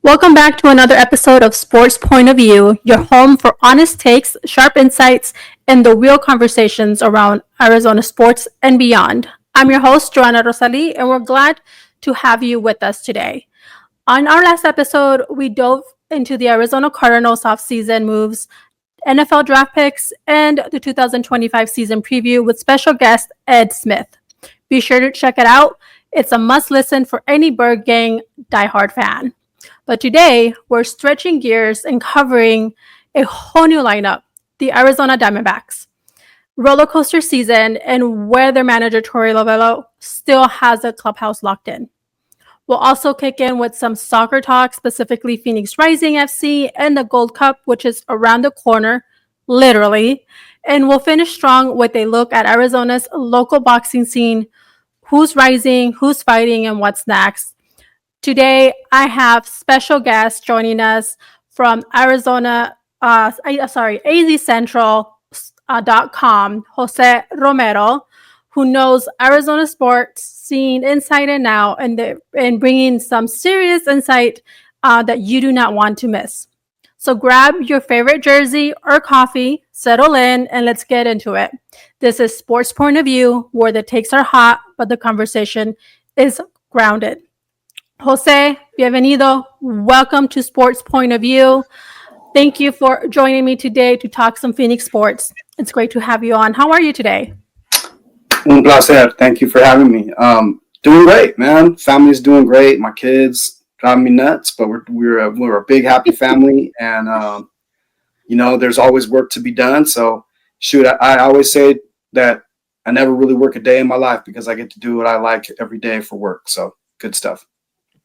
Welcome back to another episode of Sports Point of View, your home for honest takes, sharp insights, and the real conversations around Arizona sports and beyond. I'm your host, Joanna Rosalye, and we're glad to have you with us today. On our last episode, we dove into the Arizona Cardinals offseason moves, NFL draft picks, and the 2025 season preview with special guest Ed Smith. Be sure to check it out. It's a must listen for any Bird Gang diehard fan. But today, we're stretching gears and covering a whole new lineup, the Arizona Diamondbacks. Roller coaster season and where their manager, Torey Lovullo, still has the clubhouse locked in. We'll also kick in with some soccer talk, specifically Phoenix Rising FC and the Gold Cup, which is around the corner, literally. And we'll finish strong with a look at Arizona's local boxing scene, who's rising, who's fighting, and what's next. Today, I have special guests joining us from azcentral.com, José Romero, who knows Arizona sports scene inside and out, and bringing some serious insight that you do not want to miss. So grab your favorite jersey or coffee, settle in, and let's get into it. This is Sports Point of View, where the takes are hot, but the conversation is grounded. Jose, bienvenido. Welcome to Sports Point of View. Thank you for joining me today to talk some Phoenix sports. It's great to have you on. How are you today? Un placer. Thank you for having me. Doing great, man. Family's doing great. My kids driving me nuts, but we're a big happy family, and there's always work to be done. So, I always say that I never really work a day in my life because I get to do what I like every day for work. So, good stuff.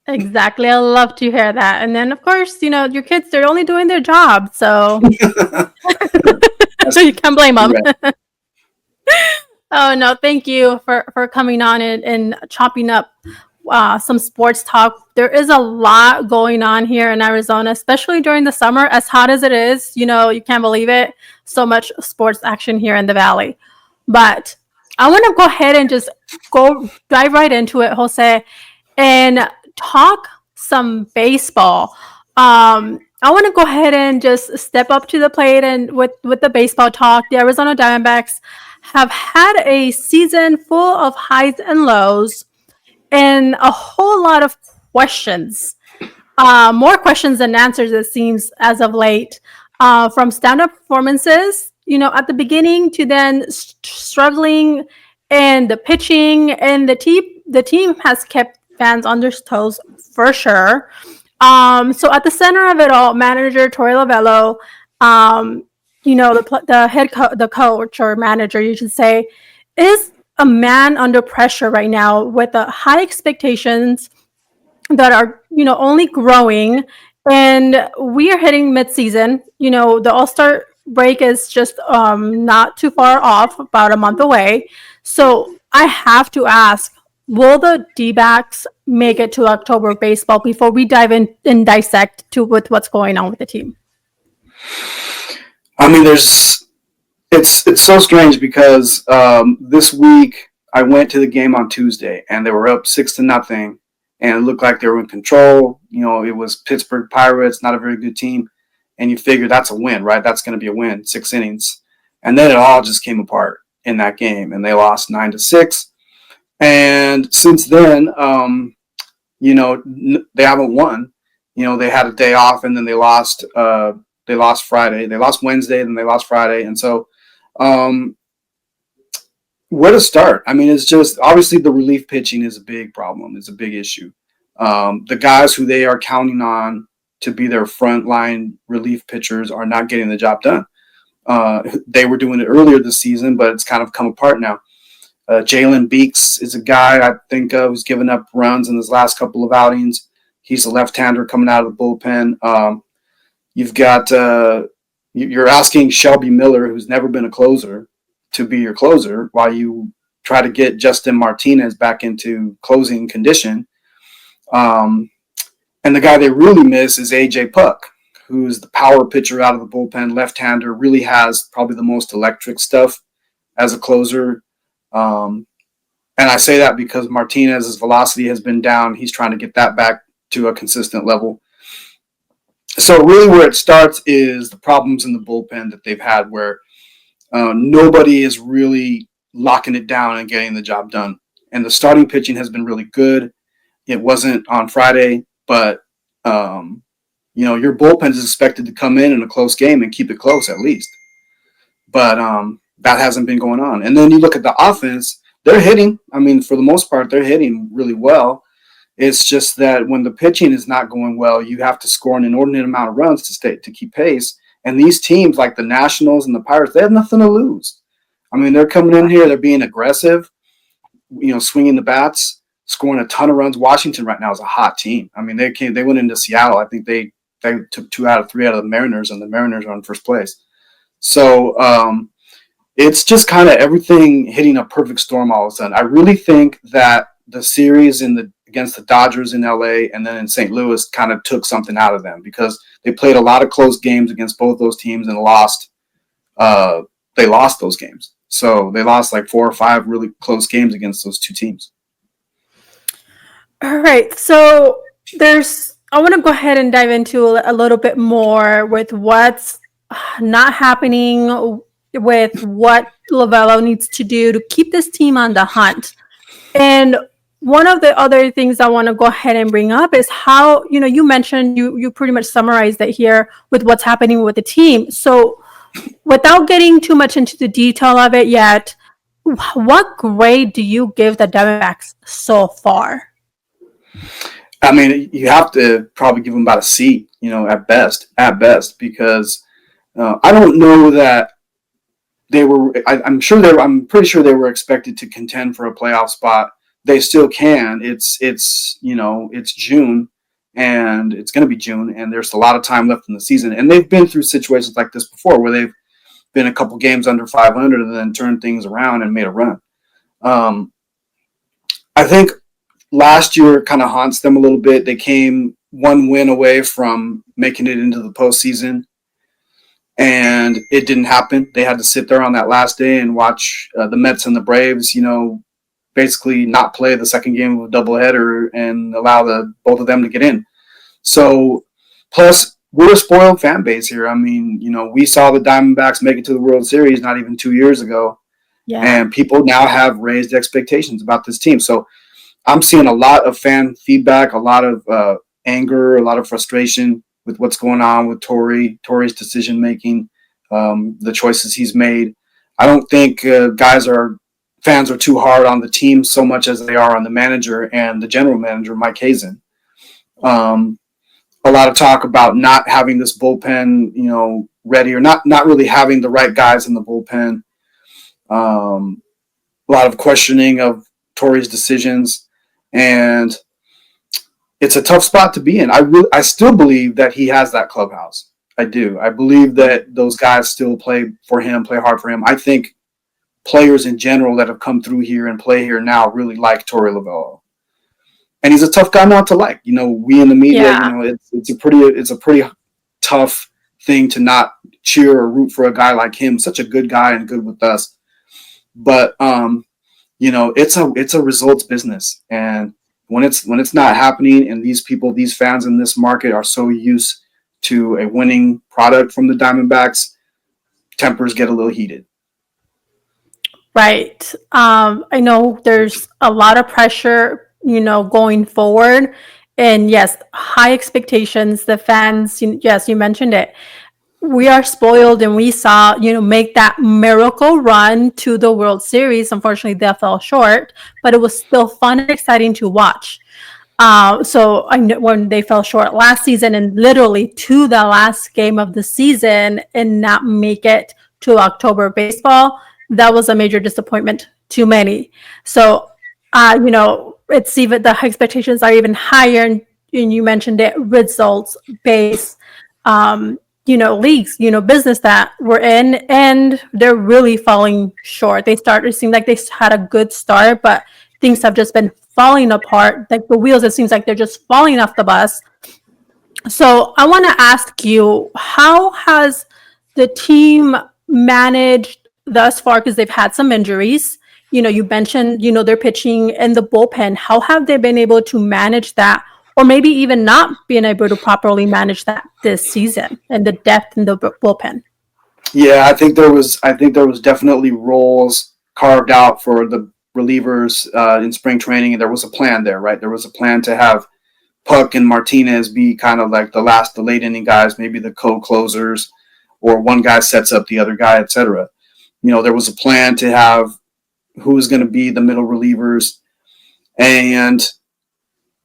Exactly. I love to hear that. And then, of course, your kids, they're only doing their job. So you can't blame them. Right. Oh, no. Thank you for coming on and chopping up some sports talk. There is a lot going on here in Arizona, especially during the summer, as hot as it is. You can't believe it. So much sports action here in the Valley. But I want to go ahead and just dive right into it, Jose, and talk some baseball. I want to go ahead and just step up to the plate and with the baseball talk. The Arizona Diamondbacks have had a season full of highs and lows and a whole lot of questions. More questions than answers, it seems, as of late. From stand-up performances, at the beginning to then struggling and the pitching, and the team has kept fans on their toes for sure. So at the center of it all, manager Torey Lovullo, the coach or manager, you should say, is a man under pressure right now with high expectations that are only growing, and we are hitting mid-season. The All-Star break is just not too far off, about a month away. So I have to ask, will the D-backs make it to October baseball before we dive in and dissect with what's going on with the team? I mean, it's so strange because this week I went to the game on Tuesday and they were up 6-0, and it looked like they were in control. It was Pittsburgh Pirates, not a very good team, and you figure that's a win, right? That's going to be a win, 6 innings, and then it all just came apart in that game, and they lost 9-6. And since then, they haven't won. They had a day off, and then they lost Friday. They lost Wednesday, then they lost Friday. And so where to start? I mean, it's just obviously the relief pitching is a big problem. It's a big issue. The guys who they are counting on to be their frontline relief pitchers are not getting the job done. They were doing it earlier this season, but it's kind of come apart now. Jalen Beeks is a guy I think who's given up runs in his last couple of outings. He's a left-hander coming out of the bullpen. You've got you're asking Shelby Miller, who's never been a closer, to be your closer while you try to get Justin Martinez back into closing condition. And the guy they really miss is AJ Puck, who's the power pitcher out of the bullpen, left-hander, really has probably the most electric stuff as a closer. And I say that because Martinez's velocity has been down. He's trying to get that back to a consistent level. So really, where it starts is the problems in the bullpen that they've had, where nobody is really locking it down and getting the job done. And the starting pitching has been really good. It wasn't on Friday, but your bullpen is expected to come in a close game and keep it close at least. But that hasn't been going on. And then you look at the offense; they're hitting. I mean, for the most part, they're hitting really well. It's just that when the pitching is not going well, you have to score an inordinate amount of runs to keep pace. And these teams like the Nationals and the Pirates, they have nothing to lose. I mean, they're coming in here, they're being aggressive, swinging the bats, scoring a ton of runs. Washington right now is a hot team. I mean, they went into Seattle. I think they took 2 out of 3 out of the Mariners, and the Mariners are in first place. So it's just kind of everything hitting a perfect storm all of a sudden. I really think that the series against the Dodgers in LA and then in St. Louis kind of took something out of them, because they played a lot of close games against both those teams and lost. They lost those games. So they lost like 4 or 5 really close games against those two teams. All right. So I want to go ahead and dive into a little bit more with what's not happening, with what Lovullo needs to do to keep this team on the hunt. And one of the other things I want to go ahead and bring up is how, you mentioned, you pretty much summarized it here with what's happening with the team. So without getting too much into the detail of it yet, what grade do you give the Diamondbacks so far? I mean, you have to probably give them about a C, at best, because I don't know that they were. I'm pretty sure they were expected to contend for a playoff spot. They still can. It's June, and it's going to be June, and there's a lot of time left in the season. And they've been through situations like this before, where they've been a couple games under 500 and then turned things around and made a run. I think last year kind of haunts them a little bit. They came 1 win away from making it into the postseason, and it didn't happen. They had to sit there on that last day and watch the Mets and the Braves, basically not play the second game of a doubleheader and allow both of them to get in. So, plus, we're a spoiled fan base here. I mean, we saw the Diamondbacks make it to the World Series not even 2 years ago. Yeah. And people now have raised expectations about this team. So I'm seeing a lot of fan feedback, a lot of anger, a lot of frustration with what's going on with Torey's decision-making, the choices he's made. I don't think fans are too hard on the team so much as they are on the manager and the general manager, Mike Hazen. A lot of talk about not having this bullpen, ready, or not really having the right guys in the bullpen. A lot of questioning of Torey's decisions, and it's a tough spot to be in. I still believe that he has that clubhouse. I do. I believe that those guys still play hard for him. I think players in general that have come through here and play here now really like Torey Lovullo. And he's a tough guy not to like. We in the media, it's a pretty tough thing to not cheer or root for a guy like him. Such a good guy and good with us. But it's a results business. And when it's not happening, and these fans in this market are so used to a winning product from the Diamondbacks, tempers get a little heated. Right. I know there's a lot of pressure, going forward. And yes, high expectations. The fans, yes, you mentioned it. We are spoiled, and we saw, make that miracle run to the World Series. Unfortunately, they fell short, but it was still fun and exciting to watch. So I know when they fell short last season and literally to the last game of the season and not make it to October baseball, that was a major disappointment to many. So, it's even, the expectations are even higher, and you mentioned it, results based, leagues, business that we're in, and they're really falling short. It seemed like they had a good start, but things have just been falling apart. Like the wheels, it seems like they're just falling off the bus. So I want to ask you, how has the team managed thus far? Because they've had some injuries. You mentioned, their pitching and the bullpen. How have they been able to manage that or maybe even not being able to properly manage that this season and the depth in the bullpen. Yeah, I think there was definitely roles carved out for the relievers in spring training, and there was a plan there, right? There was a plan to have Puck and Martinez be kind of like the late inning guys, maybe the co-closers, or one guy sets up the other guy, etc. There was a plan to have who was going to be the middle relievers, and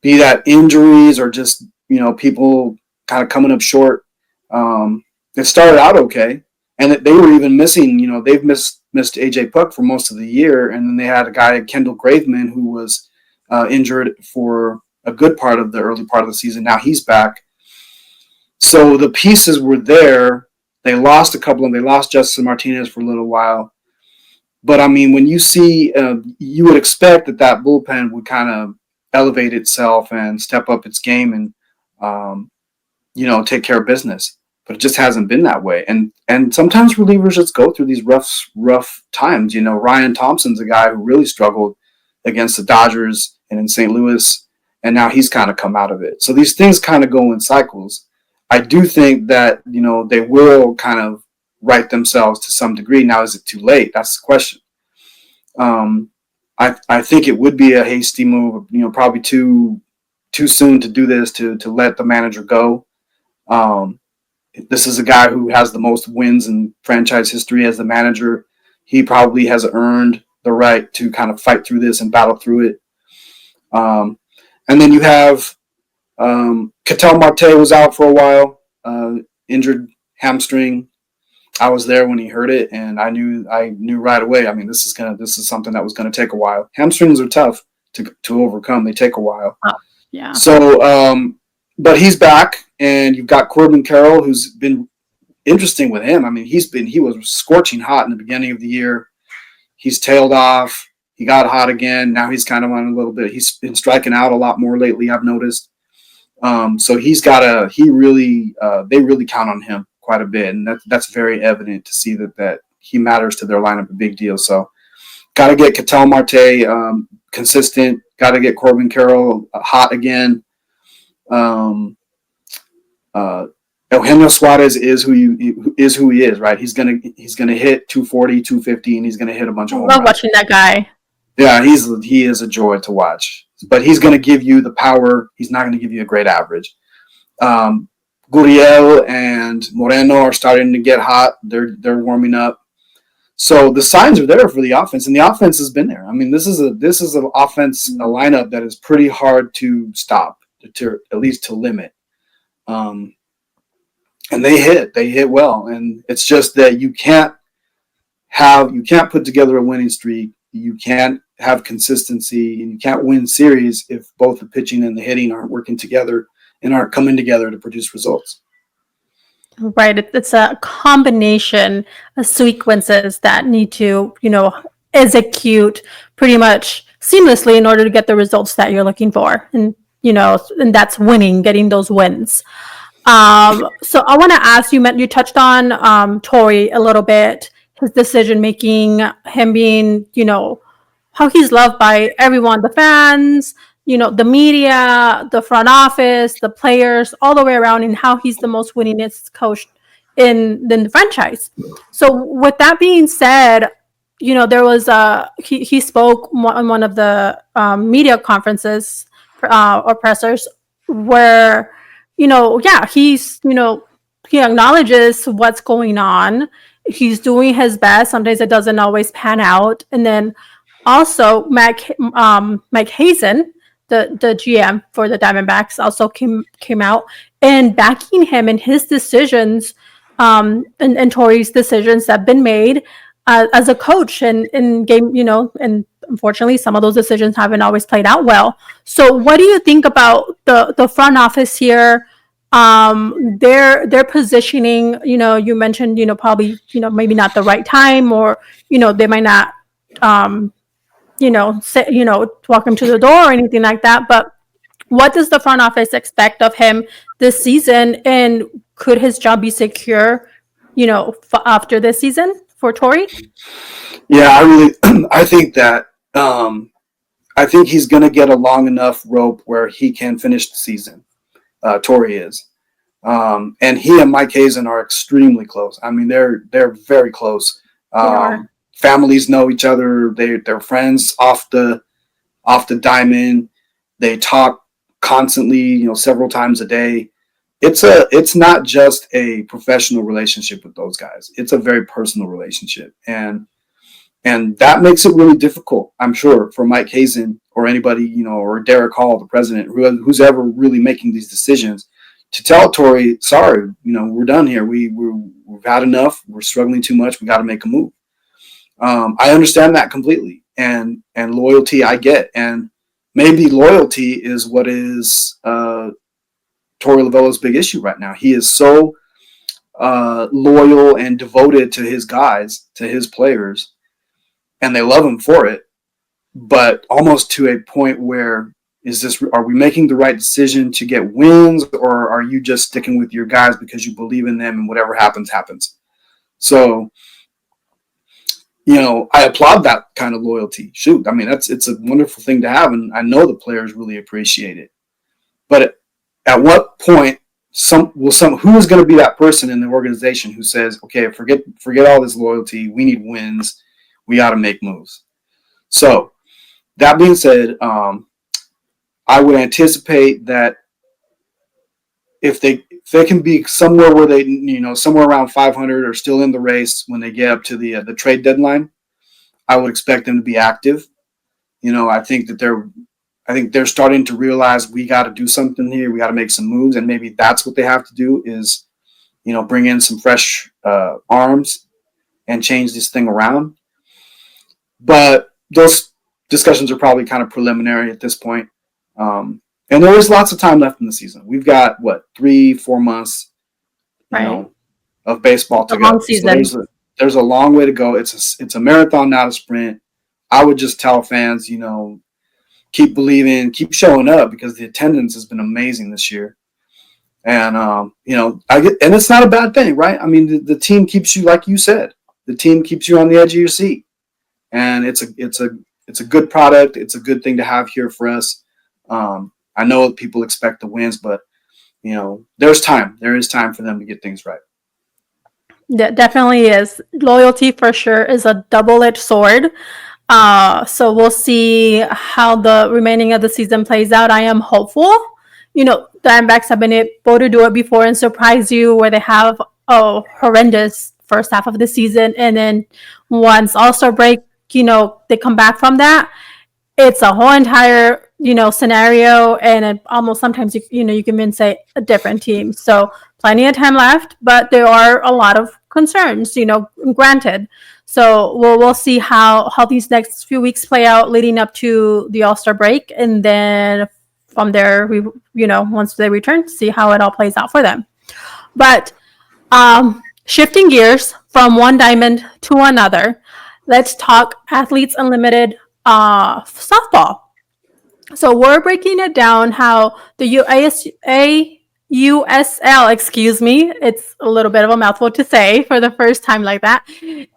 be that injuries or just people kind of coming up short. It started out okay, and they were even missing. They've missed AJ Puck for most of the year, and then they had a guy, Kendall Graveman, who was injured for a good part of the early part of the season. Now he's back, so the pieces were there. They lost a couple of them. They lost Justin Martinez for a little while, but I mean, when you see, you would expect that bullpen would kind of elevate itself and step up its game and take care of business, but it just hasn't been that way. And sometimes relievers just go through these rough times. Ryan Thompson's a guy who really struggled against the Dodgers and in St. Louis, and now he's kind of come out of it. So these things kind of go in cycles. I do think that they will kind of right themselves to some degree. Now, is it too late? That's the question. I think it would be a hasty move, probably too soon to do this, to let the manager go. This is a guy who has the most wins in franchise history as the manager. He probably has earned the right to kind of fight through this and battle through it. And then you have Ketel Marte was out for a while, injured hamstring. I was there when he hurt it, and I knew right away. I mean, this is something that was gonna take a while. Hamstrings are tough to overcome; they take a while. Oh, yeah. So, but he's back, and you've got Corbin Carroll, who's been interesting with him. I mean, he was scorching hot in the beginning of the year. He's tailed off. He got hot again. Now he's kind of on a little bit. He's been striking out a lot more lately, I've noticed. So they really count on him quite a bit, and that's very evident to see that he matters to their lineup a big deal. So got to get Ketel Marte consistent. Got to get Corbin Carroll hot again. Eugenio Suarez is who he is, right? He's gonna hit 240, 250, and he's gonna hit a bunch of home runs. I love watching that guy. Yeah, he is a joy to watch. But he's gonna give you the power. He's not gonna give you a great average. Gurriel and Moreno are starting to get hot. They're warming up. So the signs are there for the offense, and the offense has been there. I mean, this is an offense, a lineup that is pretty hard to stop, to at least to limit. And they hit well, and it's just that you can't put together a winning streak. You can't have consistency, and you can't win series if both the pitching and the hitting aren't working together and aren't coming together to produce results. Right. It's a combination of sequences that need to, execute pretty much seamlessly in order to get the results that you're looking for. And, and that's winning, getting those wins. So I want to ask you, you touched on Torey a little bit, his decision making, him being, how he's loved by everyone, the fans, the media, the front office, the players, all the way around, and how he's the most winningest coach in the franchise. So with that being said, there was he spoke on one of the media conferences or pressers where he's he acknowledges what's going on. He's doing his best. Sometimes it doesn't always pan out. And then also Mike Hazen, the GM for the Diamondbacks, also came out and backing him in his decisions, and Torey's decisions that have been made as a coach and in game, and unfortunately some of those decisions haven't always played out well. So what do you think about the front office here? Their positioning, you mentioned, probably, maybe not the right time, or, they might not, say, walk him to the door or anything like that. But what does the front office expect of him this season? And could his job be secure, after this season for Torey? Yeah, I think that, I think he's going to get a long enough rope where he can finish the season. Torey is. And he and Mike Hazen are extremely close. I mean, they're very close. They are. Families know each other. They're friends off the diamond. They talk constantly, several times a day. It's not just a professional relationship with those guys. It's a very personal relationship, and that makes it really difficult, I'm sure, for Mike Hazen or anybody, or Derek Hall, the president, who's ever really making these decisions, to tell Torey, sorry, we're done here. We've had enough. We're struggling too much. We got to make a move. I understand that completely, and loyalty I get, and maybe loyalty is what is Torey Lovullo's big issue right now. He is so loyal and devoted to his guys, to his players, and they love him for it, but almost to a point where are we making the right decision to get wins, or are you just sticking with your guys because you believe in them and whatever happens, happens? So, I applaud that kind of loyalty. Shoot, I mean, it's a wonderful thing to have, and I know the players really appreciate it. But at what point who is going to be that person in the organization who says, okay, forget all this loyalty. We need wins. We got to make moves. So that being said, I would anticipate that if they can be somewhere where they, somewhere around 500 or still in the race when they get up to the trade deadline, I would expect them to be active. I think they're starting to realize we got to do something here. We got to make some moves, and maybe that's what they have to do is, bring in some fresh arms and change this thing around. But those discussions are probably kind of preliminary at this point. And there is lots of time left in the season. We've got 3-4 months, of baseball to go. Long season. So there's a long way to go. It's a marathon, not a sprint. I would just tell fans, keep believing, keep showing up, because the attendance has been amazing this year. And and it's not a bad thing, right? I mean, the team keeps you, like you said, the team keeps you on the edge of your seat, and it's a good product. It's a good thing to have here for us. I know people expect the wins, but there's time. There is time for them to get things right. That definitely is. Loyalty for sure is a double-edged sword. So we'll see how the remaining of the season plays out. I am hopeful. The Diamondbacks have been able to do it before and surprise you, where they have a horrendous first half of the season, and then once All-Star break, they come back from that. It's a whole entire scenario, and it almost sometimes you can even say a different team. So plenty of time left, but there are a lot of concerns, granted. So we'll see how these next few weeks play out leading up to the All-Star break, and then from there, we once they return, see how it all plays out for them. But shifting gears from one diamond to another, let's talk Athletes Unlimited softball. So we're breaking it down how the USL, it's a little bit of a mouthful to say for the first time like that,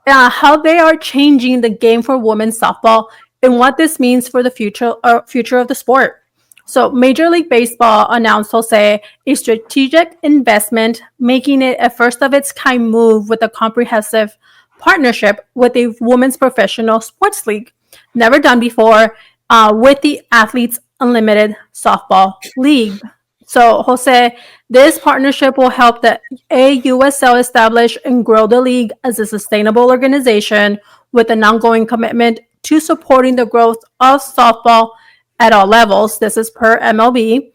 how they are changing the game for women's softball and what this means for the future of the sport. So Major League Baseball announced, Jose, a strategic investment, making it a first-of-its-kind move with a comprehensive partnership with a women's professional sports league. Never done before, with the Athletes Unlimited Softball League. So, Jose, this partnership will help the AUSL establish and grow the league as a sustainable organization with an ongoing commitment to supporting the growth of softball at all levels. This is per MLB.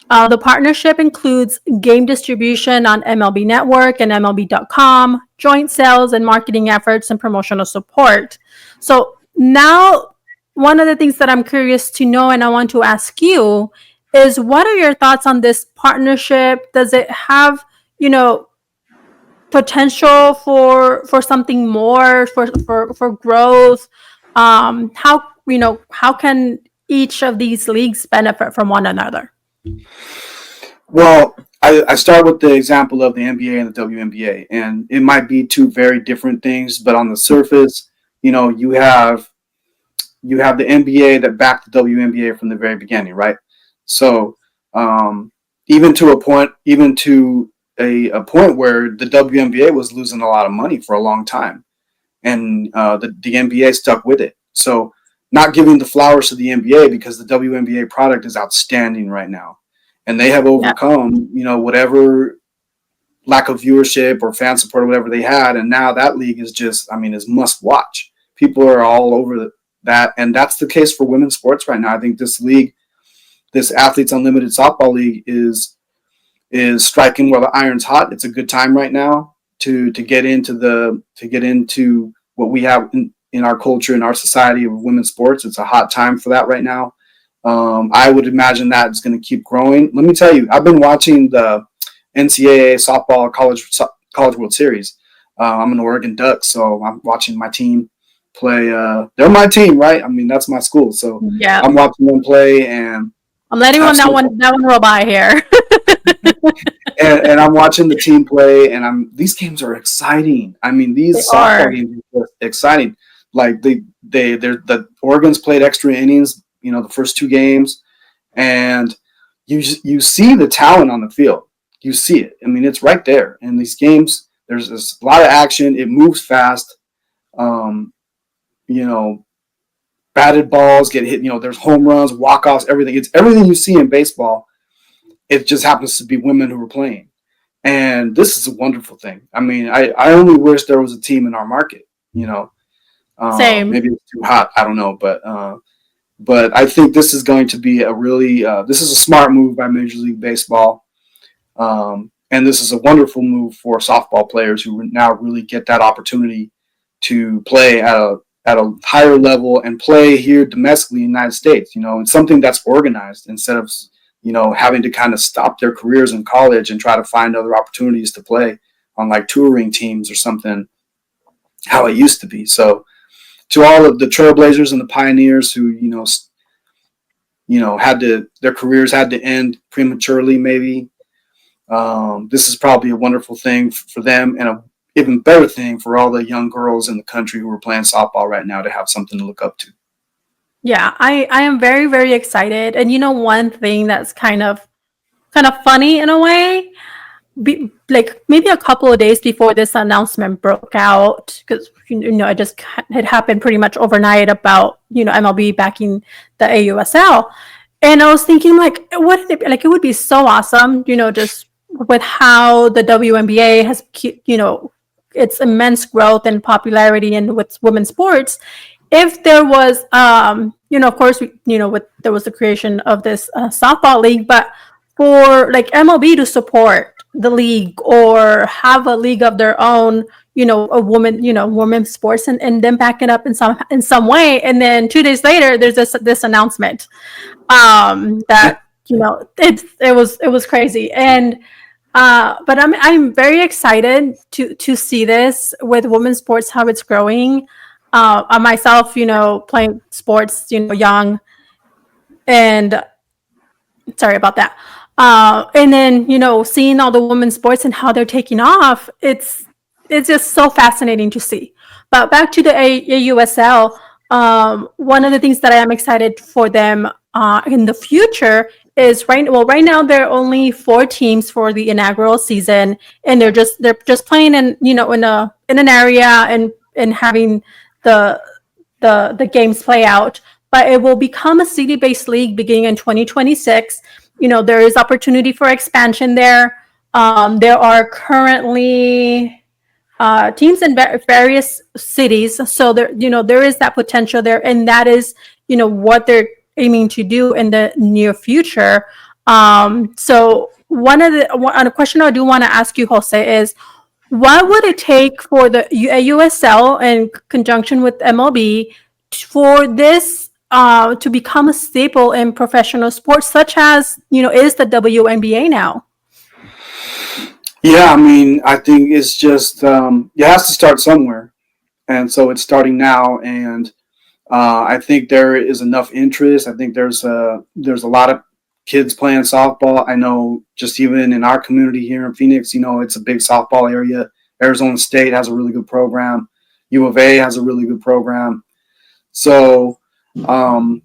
The partnership includes game distribution on MLB Network and MLB.com, joint sales and marketing efforts, and promotional support. So now, one of the things that I'm curious to know and I want to ask you is, what are your thoughts on this partnership? Does it have, potential for something more, for growth? How can each of these leagues benefit from one another? Well, I start with the example of the NBA and the WNBA, and it might be two very different things, but on the surface, you have you have the NBA that backed the WNBA from the very beginning, right? So even to a point, a point where the WNBA was losing a lot of money for a long time, and the NBA stuck with it. So not giving the flowers to the NBA because the WNBA product is outstanding right now, and they have Yeah. overcome whatever lack of viewership or fan support or whatever they had, and now that league is just, I mean, is must watch. People are all over that, and that's the case for women's sports right now. I think this league, this Athletes Unlimited softball league, is striking while the iron's hot. It's a good time right now to get into what we have in our culture, in our society of women's sports. It's a hot time for that right now. I would imagine that it's going to keep growing. Let me tell you, I've been watching the NCAA softball college World Series. I'm an Oregon Ducks, so I'm watching my team play. They're my team, right? I mean, that's my school, so Yeah. I'm watching them play, and I'm letting that one roll by here. and I'm watching the team play, and these games are exciting. I mean, these softball games are exciting. Like the Oregon's played extra innings, the first two games, and you see the talent on the field. You see it. I mean, it's right there. In these games, there's a lot of action. It moves fast. Batted balls get hit. There's home runs, walk-offs, everything. It's everything you see in baseball. It just happens to be women who are playing. And this is a wonderful thing. I mean, I only wish there was a team in our market, Same. Maybe it's too hot. I don't know. But I think this is going to be this is a smart move by Major League Baseball. And this is a wonderful move for softball players who now really get that opportunity to play at a higher level and play here domestically in the United States, and something that's organized instead of, having to kind of stop their careers in college and try to find other opportunities to play on like touring teams or something, how it used to be. So to all of the trailblazers and the pioneers who, their careers had to end prematurely, maybe, this is probably a wonderful thing for them, and a even better thing for all the young girls in the country who are playing softball right now to have something to look up to. Yeah, I am very, very excited. And one thing that's kind of funny in a way, like maybe a couple of days before this announcement broke out, because it happened pretty much overnight about MLB backing the AUSL, and I was thinking like, wouldn't it be, like, it would be so awesome, just with how the WNBA has its immense growth and popularity and with women's sports, if there was of course there was the creation of this softball league, but for like MLB to support the league or have a league of their own, a women's sports, and then back it up in some way, and then 2 days later there's this announcement that it was crazy. And but I'm very excited to see this with women's sports, how it's growing. I myself, playing sports, young, and sorry about that. And then seeing all the women's sports and how they're taking off, it's just so fascinating to see. But back to the AUSL, one of the things that I am excited for them in the future is right now there are only 4 teams for the inaugural season, and they're just playing in in an area and having the games play out. But it will become a city-based league beginning in 2026. There is opportunity for expansion there. There are currently teams in various cities, so there is that potential there, and that is what they're aiming to do in the near future. So a question I do want to ask you, Jose, is what would it take for the USL in conjunction with MLB for this to become a staple in professional sports, such as is the WNBA now? Yeah, I mean, I think it's just it has to start somewhere, and so it's starting now. And I think there is enough interest. I think there's a lot of kids playing softball. I know just even in our community here in Phoenix, it's a big softball area. Arizona State has a really good program. U of A has a really good program. So Um,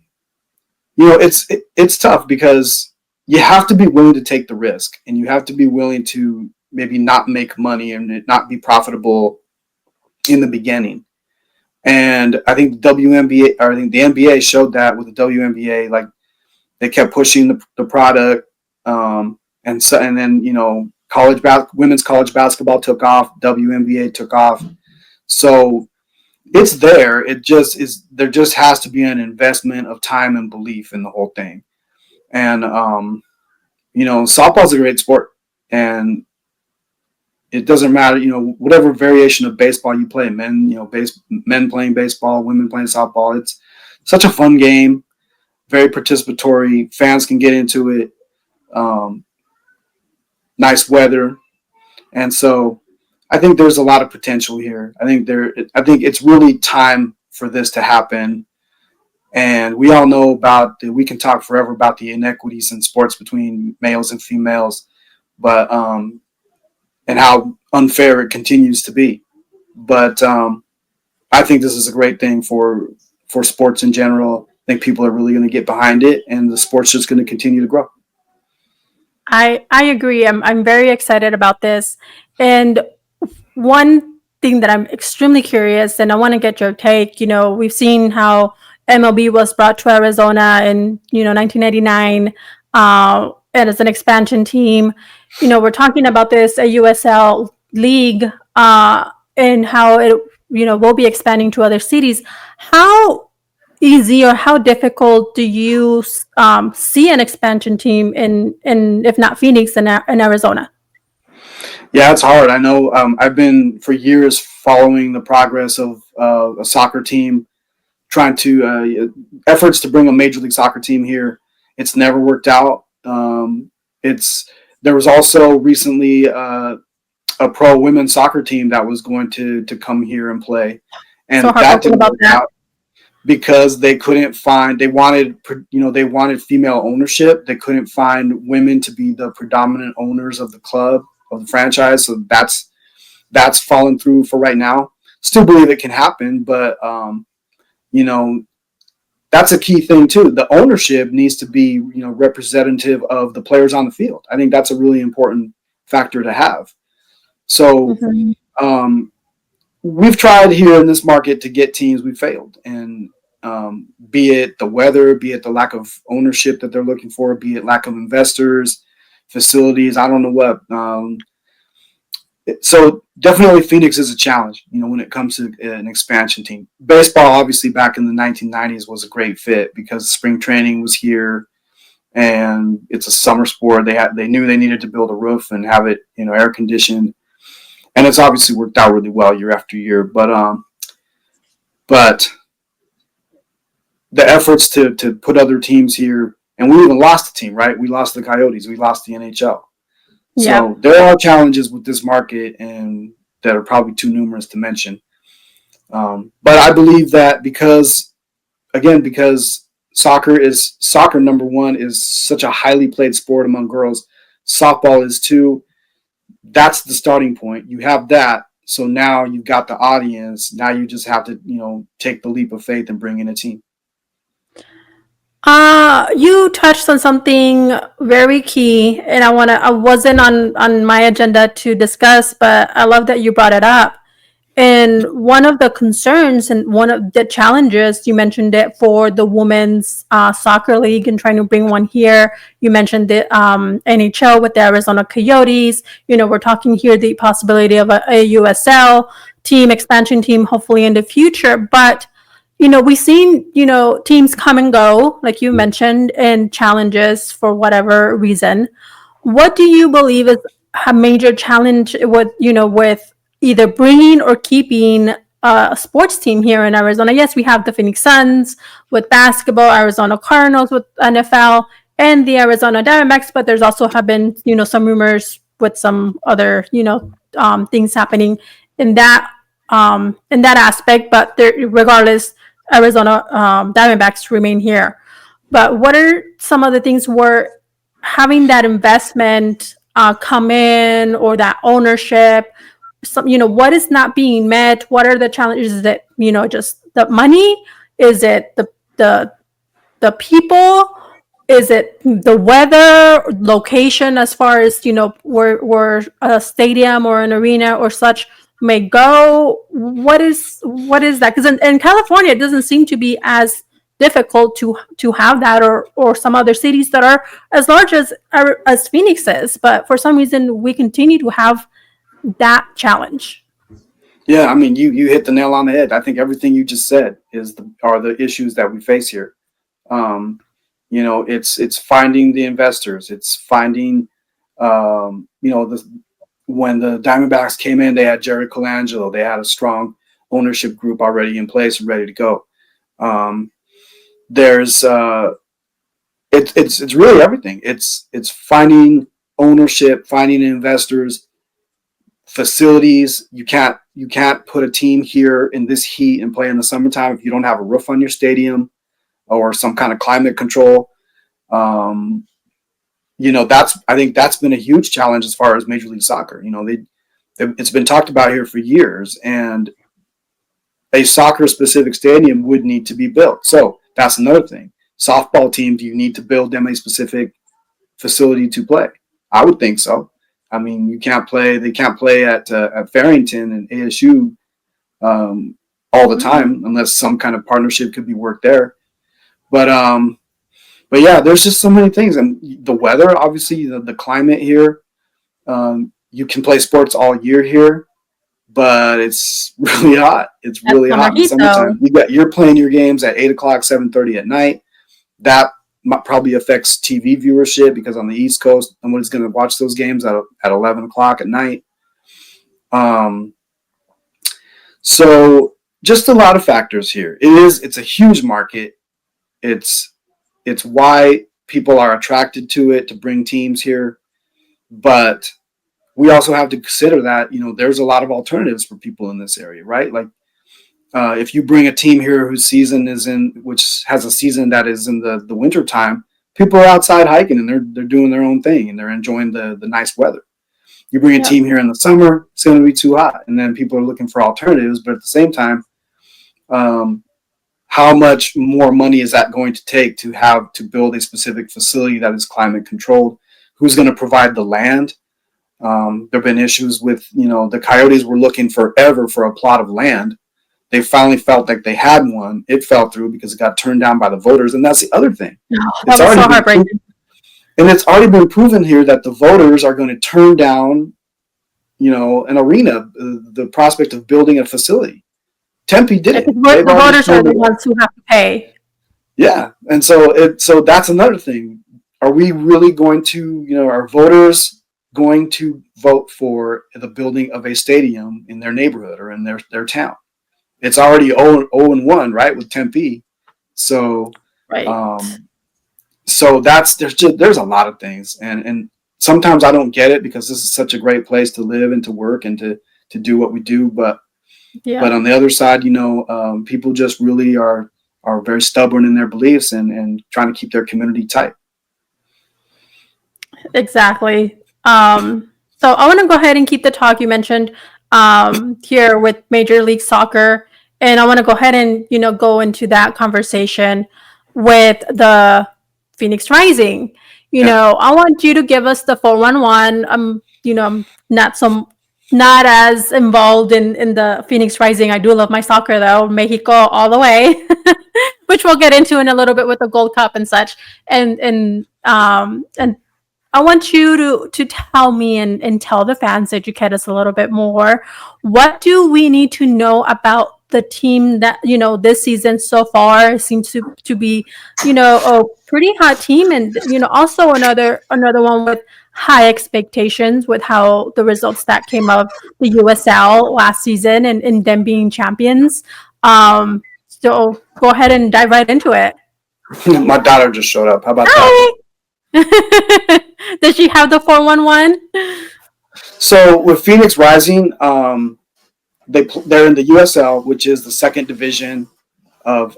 it's tough because you have to be willing to take the risk, and you have to be willing to maybe not make money and it not be profitable in the beginning. And I think the WNBA, or I think the NBA showed that with the WNBA. Like, they kept pushing the product, and then women's college basketball took off, WNBA took off. So it's there. It just is. There just has to be an investment of time and belief in the whole thing. And softball's a great sport, and it doesn't matter. Whatever variation of baseball you play, men playing baseball, women playing softball. It's such a fun game, very participatory. Fans can get into it. Um, Nice weather, and so I think there's a lot of potential here. I think it's really time for this to happen. And we all know we can talk forever about the inequities in sports between males and females, but and how unfair it continues to be. But I think this is a great thing for sports in general. I think people are really going to get behind it, and the sport's just going to continue to grow. I agree. I'm very excited about this. And one thing that I'm extremely curious, and I want to get your take. We've seen how MLB was brought to Arizona in 1989, and as an expansion team. We're talking about this a USL league, and how it will be expanding to other cities. How easy or how difficult do you see an expansion team in if not Phoenix, in Arizona? Yeah, it's hard. I know. I've been for years following the progress of a soccer team, trying to efforts to bring a major league soccer team here. It's never worked out. It's There was also recently a pro women's soccer team that was going to come here and play, and So that heartbroken didn't about work that. out because they couldn't find. They wanted female ownership. They couldn't find women to be the predominant owners of the club, of the franchise. So that's fallen through for right now. Still believe it can happen, but you know that's a key thing too. The ownership needs to be representative of the players on the field. I think that's a really important factor to have. So Mhm. um, we've tried here in this market to get teams. We failed, and be it the weather, be it the lack of ownership that they're looking for, be it lack of investors, facilities. I don't know what. So definitely Phoenix is a challenge, when it comes to an expansion team. Baseball, obviously, back in the 1990s was a great fit because spring training was here, and it's a summer sport. They knew they needed to build a roof and have it, air conditioned, and it's obviously worked out really well year after year. But the efforts to put other teams here, and we even lost a team, right? We lost the Coyotes, we lost the NHL. Yep. So there are challenges with this market, and that are probably too numerous to mention. But I believe that because soccer number one is such a highly played sport among girls, softball is too. That's the starting point. You have that, so now you've got the audience. Now you just have to take the leap of faith and bring in a team. You touched on something very key, and I wasn't on my agenda to discuss, but I love that you brought it up. And one of the concerns and one of the challenges, you mentioned it for the women's soccer league and trying to bring one here. You mentioned the NHL with the Arizona Coyotes. We're talking here the possibility of a USL team, expansion team, hopefully in the future. But we've seen teams come and go, like you mentioned, and challenges for whatever reason. What do you believe is a major challenge with either bringing or keeping a sports team here in Arizona? Yes, we have the Phoenix Suns with basketball, Arizona Cardinals with NFL, and the Arizona Diamondbacks. But there's also have been some rumors with some other things happening in that aspect. But regardless, Arizona Diamondbacks remain here. But what are some of the things where having that investment come in, or that ownership, what is not being met? What are the challenges? Is it just the money? Is it the the people? Is it the weather, location, as far as where a stadium or an arena or such may go? What is that? Because in California, it doesn't seem to be as difficult to have that, or some other cities that are as large as Phoenix is, but for some reason we continue to have that challenge. Yeah, I mean, you hit the nail on the head. I think everything you just said are the issues that we face here. Um, it's finding the investors. It's finding, when the Diamondbacks came in, they had Jerry Colangelo. They had a strong ownership group already in place and ready to go. There's it's really everything. It's finding ownership, finding investors, facilities. You can't put a team here in this heat and play in the summertime if you don't have a roof on your stadium or some kind of climate control. Um, I think that's been a huge challenge as far as Major League Soccer. It's been talked about here for years, and a soccer specific stadium would need to be built. So that's another thing. Softball team, do you need to build them a specific facility to play? I would think so. I mean, they can't play at Farrington and ASU all the time unless some kind of partnership could be worked there. But yeah, there's just so many things, and the weather, obviously, the climate here. You can play sports all year here, but it's really hot. It's really hot in the summertime. You're playing your games at 8 o'clock, 7:30 at night. That probably affects TV viewership because on the East Coast, nobody's going to watch those games at 11 o'clock at night. So just a lot of factors here. It's a huge market. It's why people are attracted to it, to bring teams here. But we also have to consider that, there's a lot of alternatives for people in this area, right? Like if you bring a team here which has a season that is in the winter time, people are outside hiking and they're doing their own thing and they're enjoying the nice weather. You bring a team here in the summer, it's going to be too hot. And then people are looking for alternatives. But at the same time, how much more money is that going to take to build a specific facility that is climate controlled? Who's going to provide the land? There have been issues with, the Coyotes were looking forever for a plot of land. They finally felt like they had one. It fell through because it got turned down by the voters. And that's the other thing. That was so heartbreaking. And it's already been proven here that the voters are going to turn down, an arena, the prospect of building a facility. Tempe did it. The voters are the ones who have to pay. Yeah. And so that's another thing. Are we really going to, are voters going to vote for the building of a stadium in their neighborhood or in their town? It's already 0-1, right, with Tempe. So, right. So there's a lot of things, and sometimes I don't get it because this is such a great place to live and to work and to do what we do. But on the other side, people just really are very stubborn in their beliefs and trying to keep their community tight. Exactly. So I want to go ahead and keep the talk you mentioned here with Major League Soccer. And I want to go ahead and, go into that conversation with the Phoenix Rising. I want you to give us the 411. I'm not as involved in the Phoenix Rising. I do love my soccer though. Mexico all the way, which we'll get into in a little bit with the Gold Cup and such. And I want you to tell me and tell the fans, educate us a little bit more. What do we need to know about the team that, this season so far seems to be, a pretty hot team, and, also another one with high expectations with how the results that came of the USL last season and them being champions. So go ahead and dive right into it. My daughter just showed up. How about that? Does she have the 411? So with Phoenix Rising, they're in the USL, which is the second division of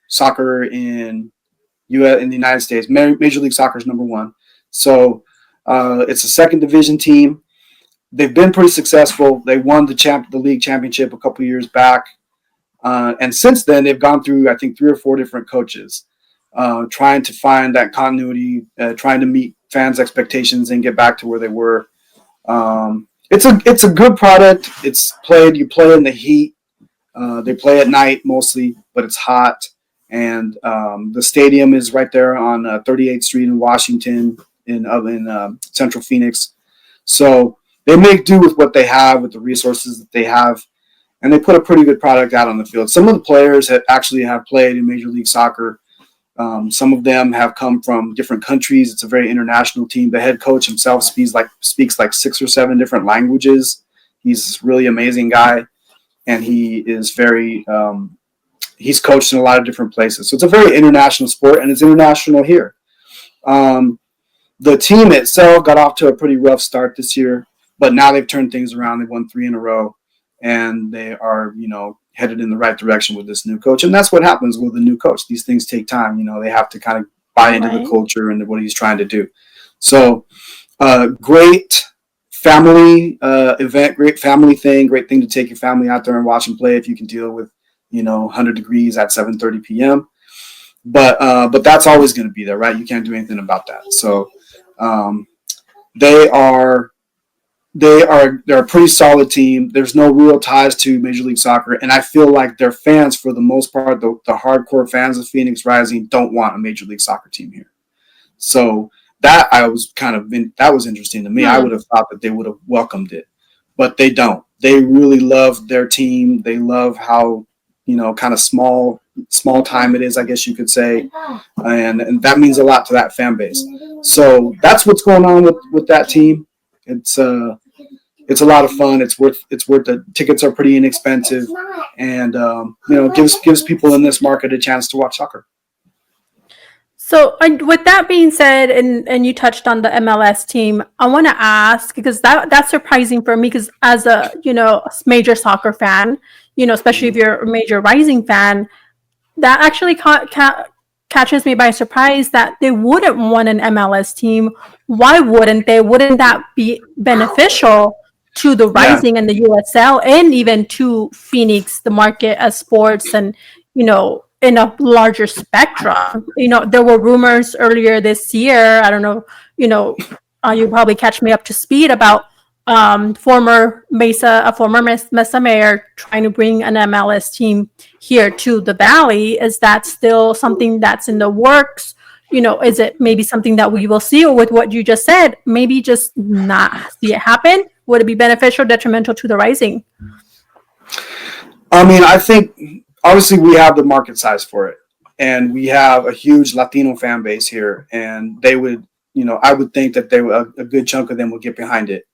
soccer in the United States. Major League Soccer is number one. So it's a second division team. They've been pretty successful. They won the league championship a couple years back. And since then, they've gone through, I think, 3 or 4 different coaches, trying to find that continuity, trying to meet fans' expectations and get back to where they were. It's a good product. You play in the heat. They play at night mostly, but it's hot. And the stadium is right there on 38th Street in Washington in Central Phoenix. So they make do with what they have, with the resources that they have, and they put a pretty good product out on the field. Some of the players have played in Major League Soccer. Some of them have come from different countries. It's a very international team. The head coach himself speaks like 6 or 7 different languages. He's a really amazing guy, and he is he's coached in a lot of different places. So it's a very international sport, and it's international here. The team itself got off to a pretty rough start this year, but now they've turned things around. They've won 3 in a row, and they are, headed in the right direction with this new coach. And that's what happens with a new coach. These things take time. They have to kind of buy into the culture and what he's trying to do. So great family event, great family thing, great thing to take your family out there and watch and play if you can deal with, 100 degrees at 7:30 p.m. But that's always going to be there, right? You can't do anything about that. So they're a pretty solid team. There's no real ties to Major League Soccer, and I feel like their fans, for the most part, the hardcore fans of Phoenix Rising, don't want a Major League Soccer team here. So that was interesting to me. I would have thought that they would have welcomed it, but they don't. They really love their team. They love how kind of small time it is, I guess you could say, and that means a lot to that fan base. So that's what's going on with that team. It's a lot of fun. It's worth the tickets are pretty inexpensive, and gives people in this market a chance to watch soccer. So with that being said, and you touched on the MLS team, I want to ask, because that's surprising for me, because as a major soccer fan, especially if you're a major Rising fan, that actually catches me by surprise that they wouldn't want an MLS team. Why wouldn't they? Wouldn't that be beneficial to the Rising and the USL, and even to Phoenix, the market as sports, and in a larger spectrum? There were rumors earlier this year. I don't know. You probably catch me up to speed about former Mesa mayor trying to bring an MLS team here to the Valley. Is that still something that's in the works? Is it maybe something that we will see, or with what you just said, maybe just not see it happen? Would it be beneficial, detrimental to the Rising? I mean, I think obviously we have the market size for it, and we have a huge Latino fan base here, and they would, I would think that a good chunk of them would get behind it.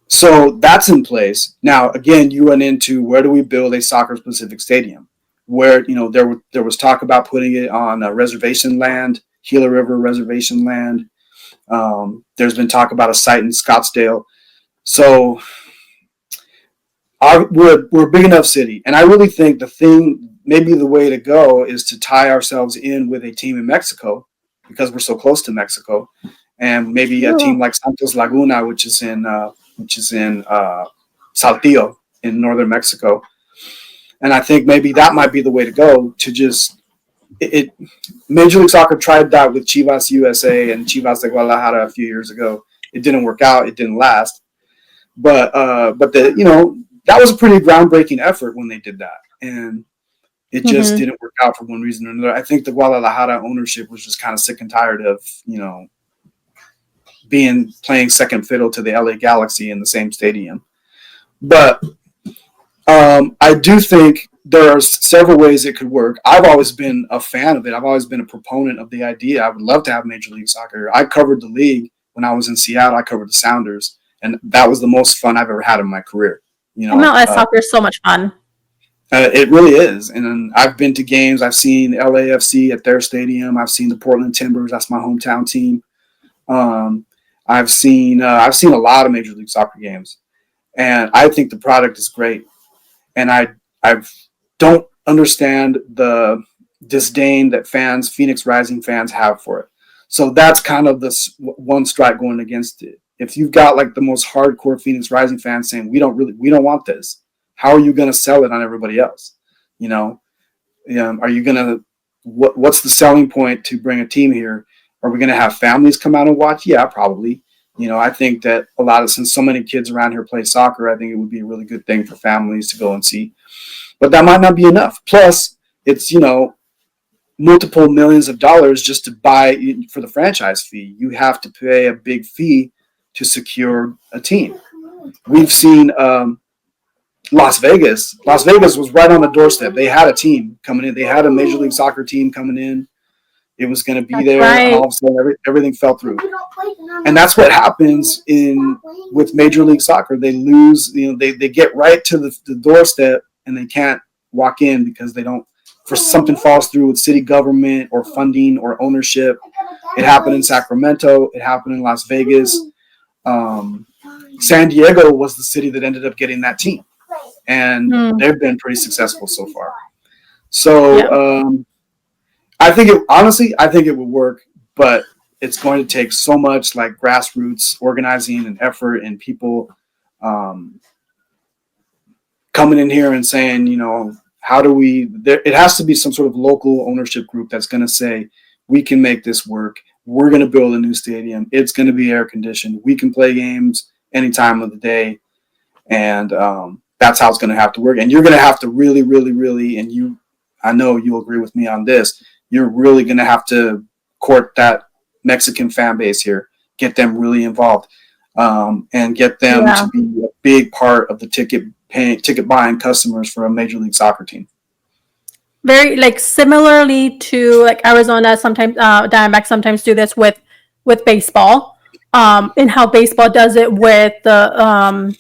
So that's in place. Now, again, you run into, where do we build a soccer-specific stadium? Where, there was talk about putting it on reservation land, Gila River reservation land. There's been talk about a site in Scottsdale. So we're a big enough city, and I really think maybe the way to go is to tie ourselves in with a team in Mexico, because we're so close to Mexico, and maybe a team like Santos Laguna, which is in Saltillo in northern Mexico. And I think maybe that might be the way to go, to just Major League Soccer tried that with Chivas USA and Chivas de Guadalajara a few years ago. It didn't work out. It didn't last. But that was a pretty groundbreaking effort when they did that, and it just didn't work out for one reason or another. I think the Guadalajara ownership was just kind of sick and tired of playing second fiddle to the LA Galaxy in the same stadium. But I do think there are several ways it could work. I've always been a fan of it. I've always been a proponent of the idea. I would love to have Major League Soccer. I covered the league when I was in Seattle. I covered the Sounders, and that was the most fun I've ever had in my career. MLS soccer is so much fun. It really is. And I've been to games. I've seen LAFC at their stadium. I've seen the Portland Timbers. That's my hometown team. I've seen a lot of Major League Soccer games, and I think the product is great. And I don't understand the disdain that Phoenix Rising fans have for it. So that's kind of this one strike going against it. If you've got like the most hardcore Phoenix Rising fans saying we don't want this, how are you going to sell it on everybody else? You know, are you going to, what's the selling point to bring a team here? Are we going to have families come out and watch? Yeah, probably. I think that since so many kids around here play soccer, I think it would be a really good thing for families to go and see. But that might not be enough. Plus, it's, multiple millions of dollars just to buy for the franchise fee. You have to pay a big fee to secure a team. We've seen Las Vegas. Las Vegas was right on the doorstep. They had a team coming in. They had a Major League Soccer team coming in. It was going to be there, right. And all of a sudden everything fell through. And that's what happens with Major League Soccer. They lose. They get right to the doorstep and they can't walk in because they don't. For something falls through with city government or funding or ownership. It happened in Sacramento. It happened in Las Vegas. San Diego was the city that ended up getting that team. And they've been pretty successful so far. So I think it would work, but it's going to take so much like grassroots organizing and effort and people coming in here and saying, how do it has to be some sort of local ownership group that's going to say, we can make this work. We're going to build a new stadium. It's going to be air conditioned. We can play games any time of the day. And that's how it's going to have to work. And you're going to have to really, really, really, and I know you'll agree with me on this, you're really going to have to court that Mexican fan base here, get them really involved, and get them to be a big part of the ticket buying customers for a Major League Soccer team. Very similarly to Arizona, sometimes Diamondbacks sometimes do this with baseball, and how baseball does it with the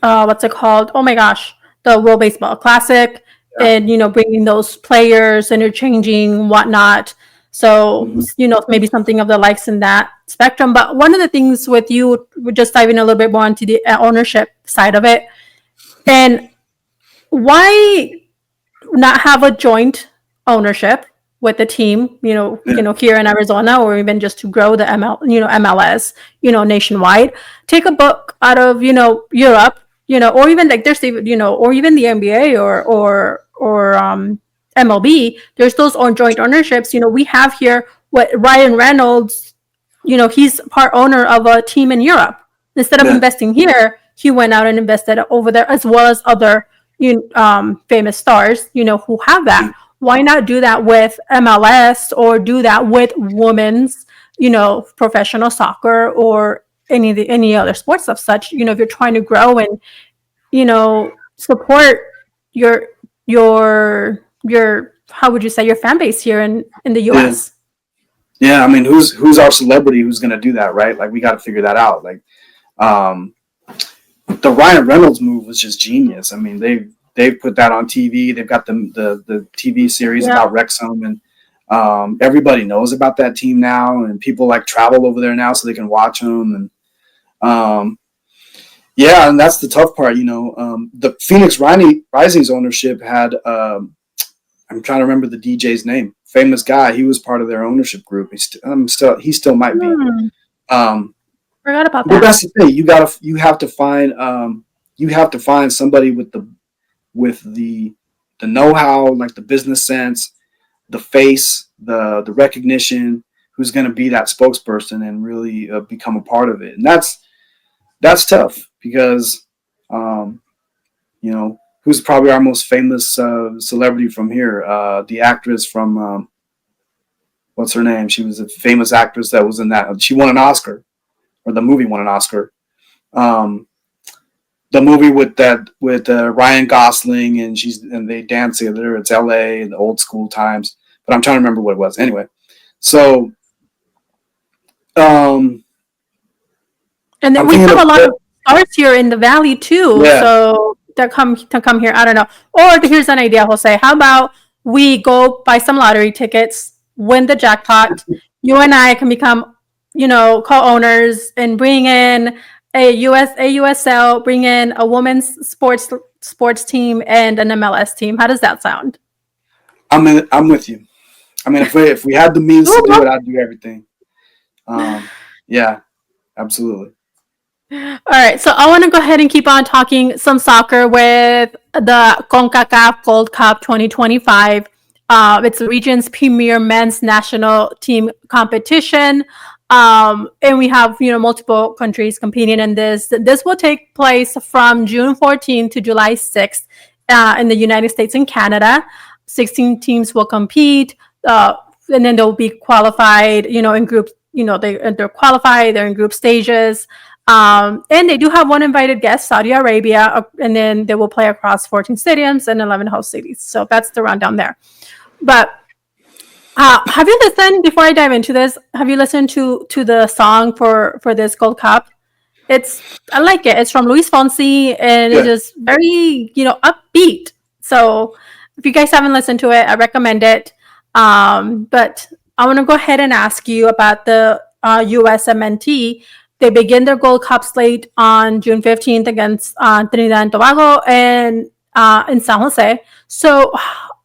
what's it called? Oh my gosh, the World Baseball Classic, and bringing those players, interchanging whatnot. So maybe something of the likes in that spectrum. But one of the things with you, we're just diving a little bit more into the ownership side of it. And why not have a joint ownership with the team, here in Arizona, or even just to grow the MLS, nationwide? Take a book out of, Europe, or even there's even, or even the NBA or MLB. There's those joint ownerships. We have here what Ryan Reynolds, he's part owner of a team in Europe. Instead of investing here, he went out and invested over there, as well as other famous stars, who have that. Why not do that with MLS or do that with women's, professional soccer or any other sports of such? If you're trying to grow and, support your how would you say, your fan base here in the U.S. Yeah, I mean, who's our celebrity who's going to do that, right? We got to figure that out. The Ryan Reynolds move was just genius. I mean, they've put that on TV. They've got the TV series about Wrexham, and everybody knows about that team now, and people travel over there now so they can watch them. And and that's the tough part. The Phoenix Rising's ownership had I'm trying to remember the DJ's name. Famous guy. He was part of their ownership group. He still might be. Forgot about that. But that's the thing. You have to find somebody with the know-how, the business sense, the face, the recognition, who's going to be that spokesperson and really become a part of it. And that's tough because who's probably our most famous celebrity from here? The actress from what's her name? She was a famous actress that was in that. She won an Oscar. Or the movie won an Oscar. The movie with Ryan Gosling and they dance together. It's L.A. in the old school times, but I'm trying to remember what it was. Anyway, so and then we have a lot of stars here in the Valley too. Yeah. So to come here, I don't know. Or here's an idea, Jose. How about we go buy some lottery tickets, win the jackpot. You and I can become co-owners and bring in a USL, bring in a women's sports team and an MLS team. How does that sound? I'm with you. I mean, if we had the means to do it, I'd do everything. Yeah, absolutely. All right, so I want to go ahead and keep on talking some soccer with the CONCACAF Gold Cup 2025. It's the region's premier men's national team competition. And we have, multiple countries competing in this. This will take place from June 14th to July 6th in the United States and Canada. 16 teams will compete, and then they'll be qualified, in groups. They're qualified, they're in group stages. And they do have one invited guest, Saudi Arabia, and then they will play across 14 stadiums and 11 host cities. So that's the rundown there. But have you listened, before I dive into this, have you listened to the song for this Gold Cup? I like it. It's from Luis Fonsi, and Yeah. it is very, upbeat. So if you guys haven't listened to it, I recommend it. But I want to go ahead and ask you about the USMNT. They begin their Gold Cup slate on June 15th against Trinidad and Tobago and in San Jose. So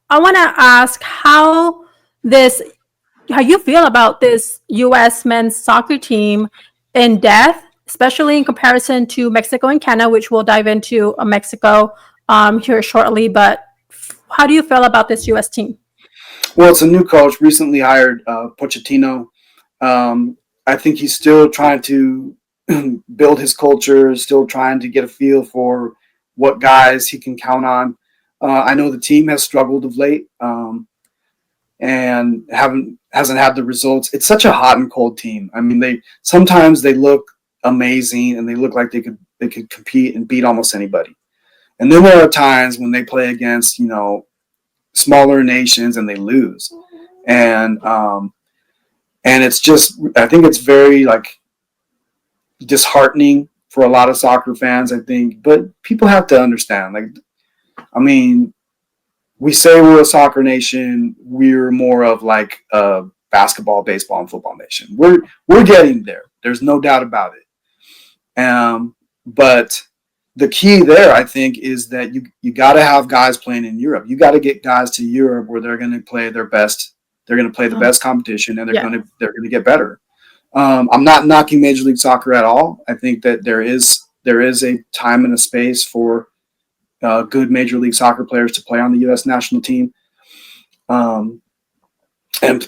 I want to ask how you feel about this U.S. men's soccer team in depth, especially in comparison to Mexico and Canada, which we'll dive into Mexico here shortly. But how do you feel about this U.S. team? Well, it's a new coach, recently hired, Pochettino. I think he's still trying to build his culture, still trying to get a feel for what guys he can count on. I know the team has struggled of late, and hasn't had the results. It's such a hot and cold team. I mean, they sometimes look amazing and they look like they could compete and beat almost anybody. And then there are times when they play against, smaller nations and they lose. And it's just, I think it's very disheartening for a lot of soccer fans, I think. But people have to understand, we say we're a soccer nation. We're more of like a basketball, baseball, and football nation. We're getting there. There's no doubt about it. But the key there, I think, is that you got to have guys playing in Europe. You got to get guys to Europe where they're going to play their best. They're going to play the best competition, and they're going to get better. I'm not knocking Major League Soccer at all. I think that there is a time and a space for good Major League Soccer players to play on the U.S. national team. And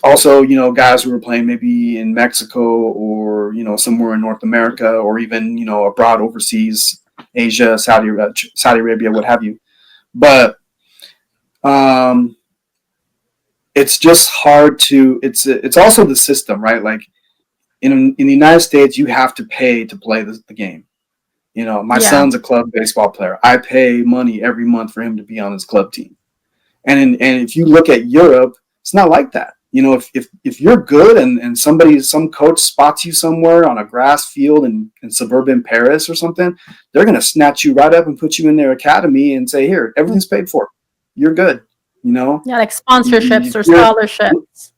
also, guys who are playing maybe in Mexico or, somewhere in North America or even, abroad overseas, Asia, Saudi Arabia, what have you. But it's just hard to, it's also the system, right? Like in the United States, you have to pay to play the game. My son's a club baseball player. I pay money every month for him to be on his club team. And if you look at Europe, it's not like that. If you're good and some coach spots you somewhere on a grass field in suburban Paris or something, they're going to snatch you right up and put you in their academy and say, here, everything's paid for. You're good. Yeah, like sponsorships or scholarships.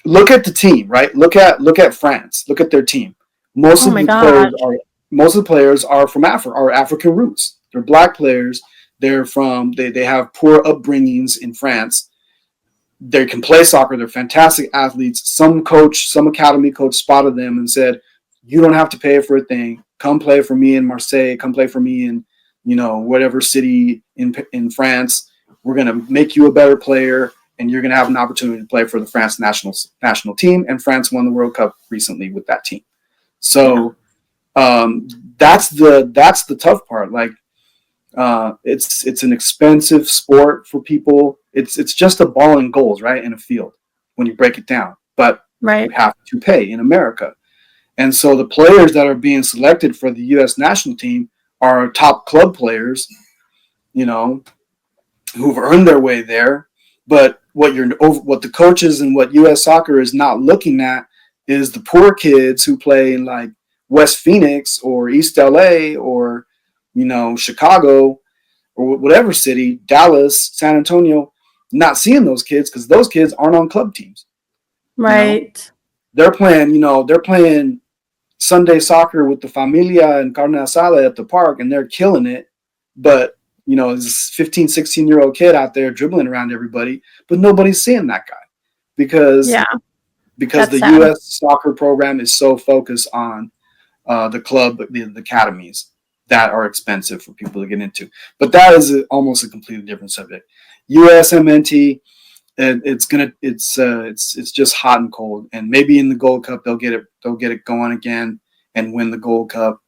Look at the team, right? Look at France. Look at their team. Most of the players are from African roots. They're black players. They have poor upbringings in France. They can play soccer. They're fantastic athletes. Some academy coach spotted them and said, you don't have to pay for a thing. Come play for me in Marseille. Come play for me in, whatever city in France. We're going to make you a better player, and you're going to have an opportunity to play for the France national team. And France won the World Cup recently with that team. So that's the tough part. Like, it's an expensive sport for people. It's just a ball and goals, right, in a field when you break it down. But you have to pay in America. And so the players that are being selected for the U.S. national team are top club players, who've earned their way there. But what the coaches and what U.S. soccer is not looking at is the poor kids who play in like West Phoenix or East LA or, Chicago or whatever city, Dallas, San Antonio, not seeing those kids because those kids aren't on club teams. Right. They're playing Sunday soccer with the familia and carne asada at the park, and they're killing it. But, this 15, 16-year-old kid out there dribbling around everybody, but nobody's seeing that guy because the U.S. soccer program is so focused on the academies that are expensive for people to get into. But that is almost a completely different subject. USMNT, it's just hot and cold, and maybe in the Gold Cup they'll get it going again and win the Gold Cup.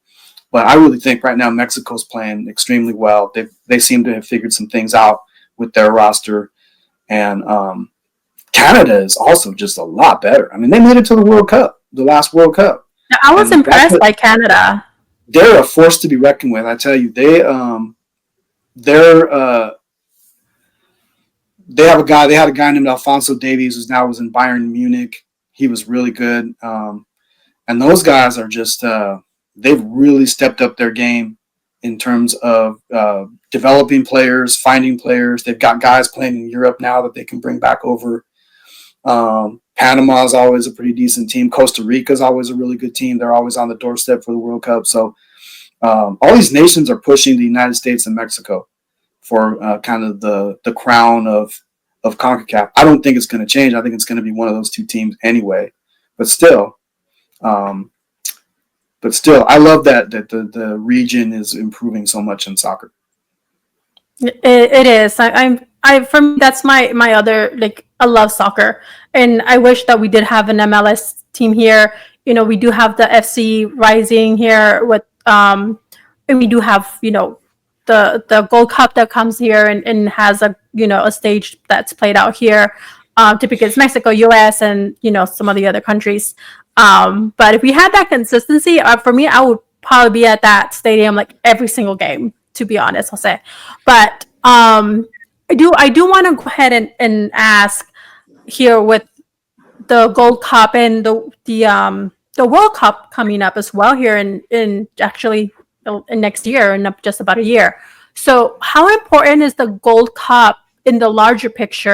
But I really think right now Mexico's playing extremely well. They seem to have figured some things out with their roster, and Canada is also just a lot better. I mean, they made it to the World Cup, the last World Cup. I was impressed by Canada. They're a force to be reckoned with. I tell you, they have a guy. They had a guy named Alphonso Davies, who now was in Bayern Munich. He was really good, and those guys are just they've really stepped up their game in terms of developing players, finding players. They've got guys playing in Europe now that they can bring back over. Panama is always a pretty decent team. Costa Rica is always a really good team. They're always on the doorstep for the World Cup. So all these nations are pushing the United States and Mexico for kind of the crown of CONCACAF. I don't think it's going to change. I think it's going to be one of those two teams anyway. But still, I love that the region is improving so much in soccer. It is. For me, that's my other, like, I love soccer, and I wish that we did have an MLS team here. You know, we do have the FC Rising here with and we do have, you know, the Gold Cup that comes here and has a, you know, a stage that's played out here. Typically it's Mexico, US, and, you know, some of the other countries. But if we had that consistency, for me, I would probably be at that stadium like every single game, to be honest, I'll say. But I do want to go ahead and ask here with the Gold Cup and the World Cup coming up as well here in actually in next year, in just about a year. So how important is the Gold Cup in the larger picture